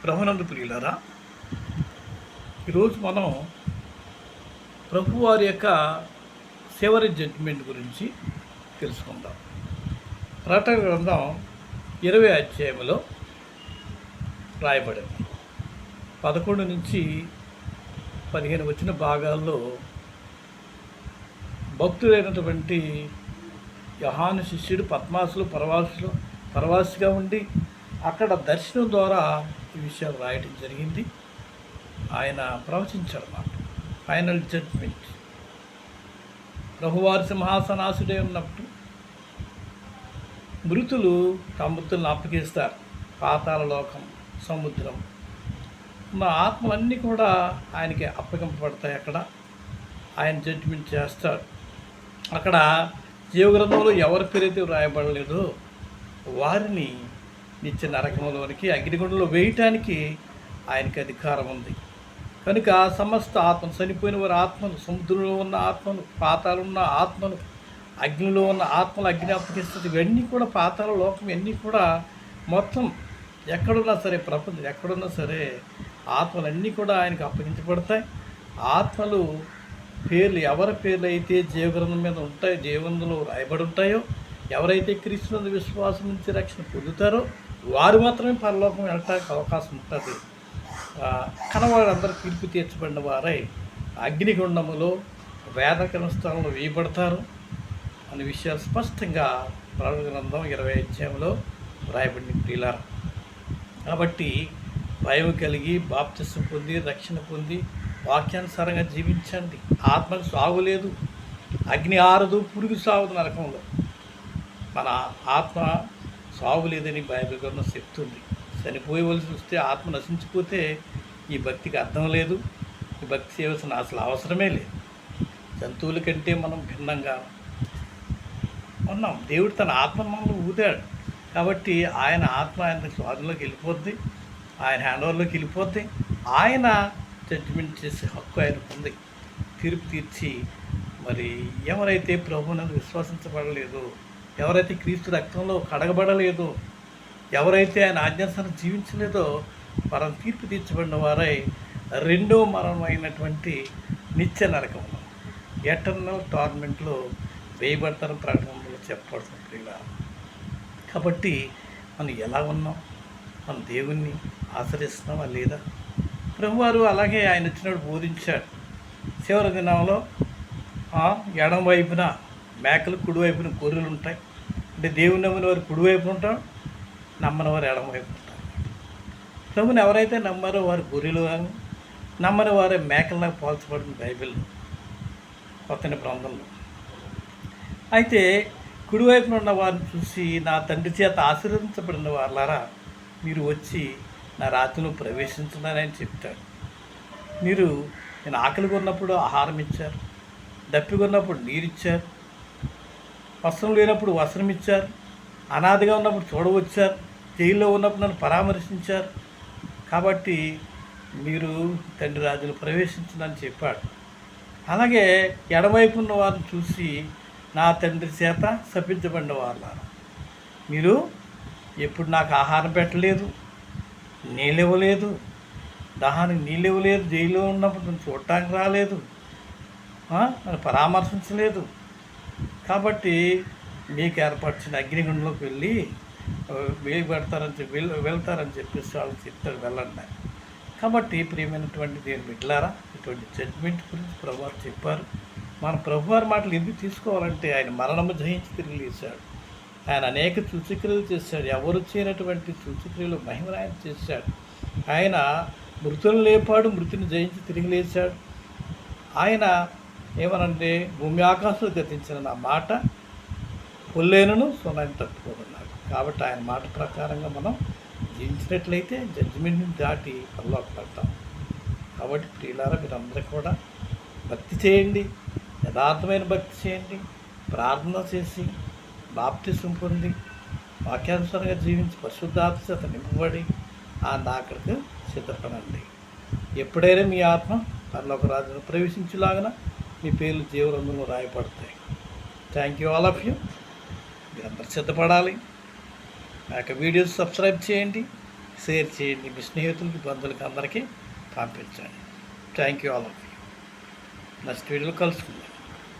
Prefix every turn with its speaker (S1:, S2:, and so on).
S1: ప్రభునందు ప్రియులారా, ఈరోజు మనం ప్రభువారి యొక్క చివరి జడ్జిమెంట్ గురించి తెలుసుకుందాం. ప్రకటన గ్రంథం 20 అధ్యాయంలో రాయబడింది. 11 నుంచి 15 వచ్చిన భాగాల్లో భక్తులైనటువంటి యోహాను శిష్యుడు పద్మాసులు పరవాసిగా ఉండి అక్కడ దర్శనం ద్వారా ఈ విషయాలు రాయటం జరిగింది. ఆయన ప్రవచించాడు మాట ఫైనల్ జడ్జ్మెంట్. ప్రభువారి సింహాసనాసుడే ఉన్నప్పుడు మృతులు తమ మృతులను అప్పగిస్తారు. పాతాళ లోకం, సముద్రం ఉన్న ఆత్మలన్నీ కూడా ఆయనకి అప్పగింపబడతాయి. అక్కడ ఆయన జడ్జిమెంట్ చేస్తాడు. అక్కడ జీవగ్రంథంలో ఎవరి పేరైతే వ్రాయబడలేదో వారిని నిత్య నరకంలోనికి అగ్నిగుండంలో వేయటానికి ఆయనకి అధికారం ఉంది. కనుక సమస్త ఆత్మలు, చనిపోయిన వారి ఆత్మలు, సముద్రంలో ఉన్న ఆత్మలు, పాతాలు ఉన్న ఆత్మలు, అగ్నిలో ఉన్న ఆత్మలు అగ్ని అప్పగిస్తుంది. ఇవన్నీ కూడా పాతాల లోకం, ఇవన్నీ కూడా మొత్తం ఎక్కడున్నా సరే, ప్రపంచం ఎక్కడున్నా సరే ఆత్మలన్నీ కూడా ఆయనకు అప్పగించబడతాయి. ఆత్మలు పేర్లు, ఎవరి పేర్లు అయితే జీవగ్రంథం మీద ఉంటాయో, జీవగ్రంథంలో రాయబడి ఉంటాయో, ఎవరైతే క్రీస్తునందు విశ్వాసం నుంచి రక్షణ పొందుతారో వారు మాత్రమే పరలోకం వెళ్ళటానికి అవకాశం ఉంటుంది. కనవాళ్ళందరూ తీర్పు తీర్చబడిన వారై అగ్నిగుండములో వేదకరణ స్థలంలో వేయబడతారు అనే విషయాలు స్పష్టంగా ప్రకటన గ్రంథం 20 అధ్యాయంలో వ్రాయబడిన ప్రియులారా. కాబట్టి భయం కలిగి బాప్తిసం పొంది రక్షణ పొంది వాక్యానుసారంగా జీవించండి. ఆత్మకు సాగులేదు, అగ్ని ఆరదు, పురుగు సాగుదు నరకంలో. మన ఆత్మ సాగులేదని బైబిల్ గ్రంథం చెప్తుంది. చనిపోయవలసి వస్తే ఆత్మ నశించిపోతే ఈ భక్తికి అర్థం లేదు, ఈ భక్తి చేయవలసిన అసలు అవసరమే లేదు. జంతువుల కంటే మనం భిన్నంగా ఉన్నాం. దేవుడు తన ఆత్మను మనల్ని ఊదాడు కాబట్టి ఆయన ఆత్మ ఆయన స్వాధీనంలోకి వెళ్ళిపోద్ది, ఆయన హ్యాండ్ ఓవర్లోకి వెళ్ళిపోద్ది. ఆయన జడ్జిమెంట్ చేసే హక్కు ఆయనకు ఉంది. తీర్పు తీర్చి మరి ఎవరైతే ప్రభువునందు విశ్వసించబడలేదో, ఎవరైతే క్రీస్తు రక్తంలో కడగబడలేదో, ఎవరైతే ఆయన ఆజ్ఞానుసారం జీవించలేదో వారిని తీర్పు తీర్చబడిన వారై రెండో మరణం అయినటువంటి నిత్య నరకంలో, ఎటర్నల్ టార్మెంట్లో వేయబడతారని ప్రకటనలో చెప్పబడుతుంది ఇలా. కాబట్టి మనం ఎలా ఉన్నాం? మనం దేవుణ్ణి ఆచరిస్తున్నామా లేదా? ప్రభువారు అలాగే ఆయన వచ్చినప్పుడు బోధించాడు. చివరి దినంలో ఎడం వైపున మేకలు, కుడివైపున గొర్రెలు ఉంటాయి. అంటే దేవుని నమ్మిన వారు కుడివైపు ఉంటారు, నమ్మని వారు ఎడమవైపు ఉంటారు. ప్రభుని ఎవరైతే నమ్మారో వారు గొర్రెలు, నమ్మని వారే మేకల్లాగా పోల్చబడిన బైబిల్ కొత్త నిబంధనలో. అయితే కుడివైపున ఉన్న వారిని చూసి, నా తండ్రి చేత ఆశీర్వదించబడిన వాళ్ళారా, మీరు వచ్చి నా రాజ్యంలో ప్రవేశించదని ఆయన చెప్తాడు. నేను ఆకలిగా ఉన్నప్పుడు ఆహారం ఇచ్చారు, దప్పిగా ఉన్నప్పుడు నీరిచ్చారు, వస్త్రం లేనప్పుడు వస్త్రం ఇచ్చారు, అనాథగా ఉన్నప్పుడు చూడవచ్చారు, జైల్లో ఉన్నప్పుడు నన్ను పరామర్శించారు. కాబట్టి మీరు తండ్రి రాజును ప్రవేశించదని చెప్పాడు. అలాగే ఎడవైపు ఉన్న వారిని చూసి, నా తండ్రి చేత శపించబడిన వాళ్ళారా, మీరు ఎప్పుడు నాకు ఆహారం పెట్టలేదు, నీళ్ళు ఇవ్వలేదు, దాహానికి నీళ్ళు ఇవ్వలేదు, జైల్లో ఉన్నప్పుడు నన్ను చూడటానికి రాలేదు, నన్ను పరామర్శించలేదు. కాబట్టి మీకు ఏర్పరిచిన అగ్నిగుండంలోకి వెళ్ళి వెళ్తారని చెప్పేసి వాళ్ళు చెప్తారు, వెళ్ళండి. కాబట్టి ప్రియమైనటువంటి దేవుని బిడ్డలారా, ఇటువంటి జడ్జిమెంట్ గురించి ప్రభువారు చెప్పారు. మన ప్రభువారి మాటలు ఎందుకు తీసుకోవాలంటే ఆయన మరణము జయించి తిరిగి లేచాడు. ఆయన అనేక సూచక్రియలు చేశాడు. ఎవరు చేయనటువంటి సూచక్రియలు మహిమను ఆయన చేశాడు. ఆయన మృతులను లేపాడు, మృతిని జయించి తిరిగి లేచాడు. ఆయన ఏమనంటే, భూమి ఆకాశాలు గతించిన నా మాట పొల్లేనను సున్నాన్ని తట్టుకోనున్నాడు. కాబట్టి ఆయన మాట ప్రకారంగా మనం జీవించినట్లయితే జడ్జిమెంట్ని దాటి పరలోకి పడతాం. కాబట్టి ప్రియులారా, మీరందరూ కూడా భక్తి చేయండి, యథార్థమైన భక్తి చేయండి, ప్రార్థన చేసి బాప్తిసం పొంది వాక్యానుసారంగా జీవించి పరిశుద్ధాత్మ చేత నింపబడి ఆ నాకడికి సిద్ధపడండి. ఎప్పుడైనా మీ ఆత్మ పరలోక రాజ్యంలో ప్రవేశించేలాగా మీ పేర్లు జీవగ్రంథంలో రాయపడతాయి. Thank you all of you. మీరందరూ సిద్ధపడాలి. నా యొక్క వీడియోస్ సబ్స్క్రైబ్ చేయండి, షేర్ చేయండి, మీ స్నేహితులకి, బంధువులకి అందరికీ పంపించండి. Thank you all of you. Next వీడియోలో కలుసుకుందాం.